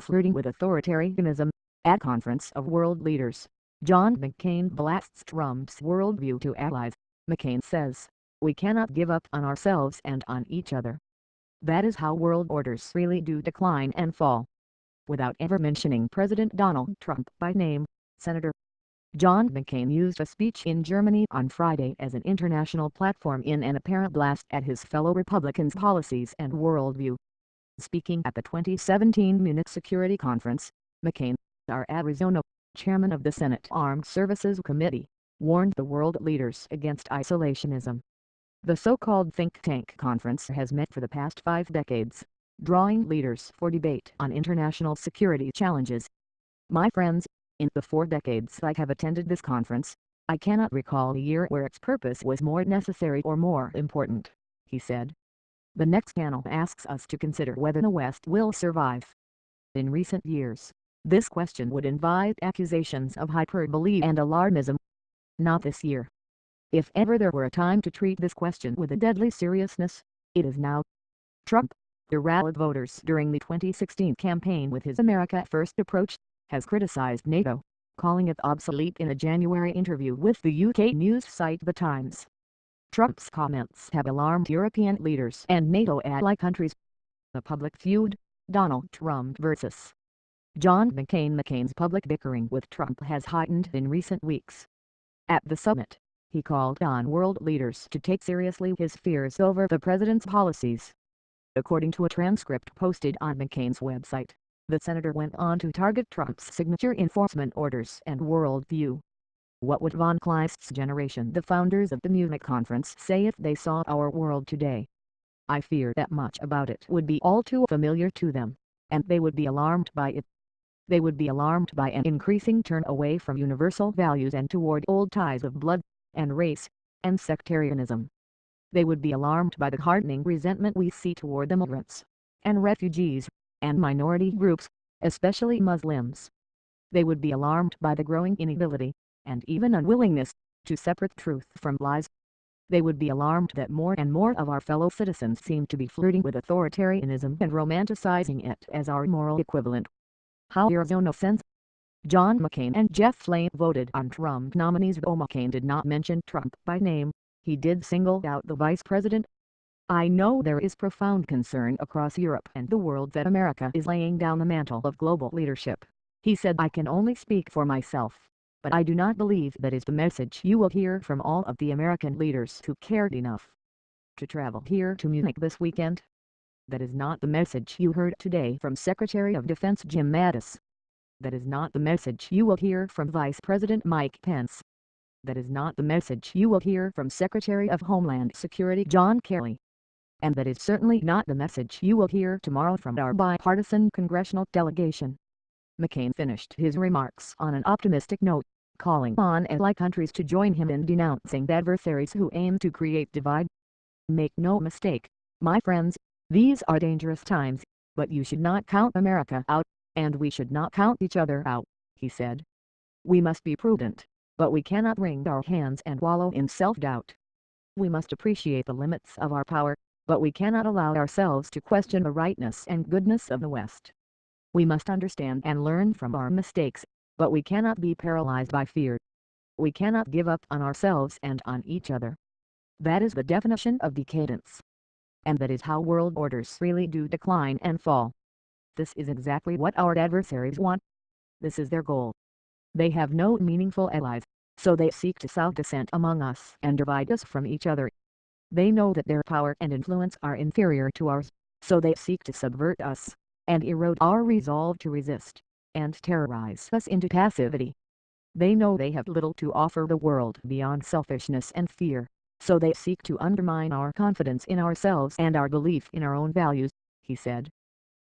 Flirting with authoritarianism. At Conference of World Leaders, John McCain blasts Trump's worldview to allies. McCain says, "We cannot give up on ourselves and on each other. That is how world orders really do decline and fall." Without ever mentioning President Donald Trump by name, Senator John McCain used a speech in Germany on Friday as an international platform in an apparent blast at his fellow Republicans' policies and worldview. Speaking at the 2017 Munich Security Conference, McCain, our Arizona chairman of the Senate Armed Services Committee, warned the world leaders against isolationism. The so-called think tank conference has met for the past 5 decades, drawing leaders for debate on international security challenges. "My friends, in the 4 decades I have attended this conference, I cannot recall a year where its purpose was more necessary or more important," he said. The next panel asks us to consider whether the West will survive. In recent years, this question would invite accusations of hyperbole and alarmism. Not this year. If ever there were a time to treat this question with a deadly seriousness, it is now. Trump, who rallied voters during the 2016 campaign with his America First approach, has criticized NATO, calling it obsolete in a January interview with the UK news site The Times. Trump's comments have alarmed European leaders and NATO ally countries. The public feud, Donald Trump versus John McCain. McCain's public bickering with Trump has heightened in recent weeks. At the summit, he called on world leaders to take seriously his fears over the president's policies. According to a transcript posted on McCain's website, the senator went on to target Trump's signature enforcement orders and worldview. What would von Kleist's generation, the founders of the Munich conference, say if they saw our world today? I fear that much about it would be all too familiar to them, and they would be alarmed by it. They would be alarmed by an increasing turn away from universal values and toward old ties of blood, and race, and sectarianism. They would be alarmed by the hardening resentment we see toward immigrants, and refugees, and minority groups, especially Muslims. They would be alarmed by the growing inability, and even unwillingness, to separate truth from lies. They would be alarmed that more and more of our fellow citizens seem to be flirting with authoritarianism and romanticizing it as our moral equivalent. How Arizona sends. John McCain and Jeff Flake voted on Trump nominees. Though McCain did not mention Trump by name, he did single out the vice president. "I know there is profound concern across Europe and the world that America is laying down the mantle of global leadership," he said. "I can only speak for myself, but I do not believe that is the message you will hear from all of the American leaders who cared enough to travel here to Munich this weekend. That is not the message you heard today from Secretary of Defense Jim Mattis. That is not the message you will hear from Vice President Mike Pence. That is not the message you will hear from Secretary of Homeland Security John Kerry. And that is certainly not the message you will hear tomorrow from our bipartisan congressional delegation." McCain finished his remarks on an optimistic note, calling on ally countries to join him in denouncing adversaries who aim to create divide. "Make no mistake, my friends, these are dangerous times, but you should not count America out, and we should not count each other out," he said. "We must be prudent, but we cannot wring our hands and wallow in self-doubt. We must appreciate the limits of our power, but we cannot allow ourselves to question the rightness and goodness of the West. We must understand and learn from our mistakes, but we cannot be paralyzed by fear. We cannot give up on ourselves and on each other. That is the definition of decadence. And that is how world orders really do decline and fall. This is exactly what our adversaries want. This is their goal. They have no meaningful allies, so they seek to sow dissent among us and divide us from each other. They know that their power and influence are inferior to ours, so they seek to subvert us, and erode our resolve to resist, and terrorize us into passivity. They know they have little to offer the world beyond selfishness and fear, so they seek to undermine our confidence in ourselves and our belief in our own values," he said.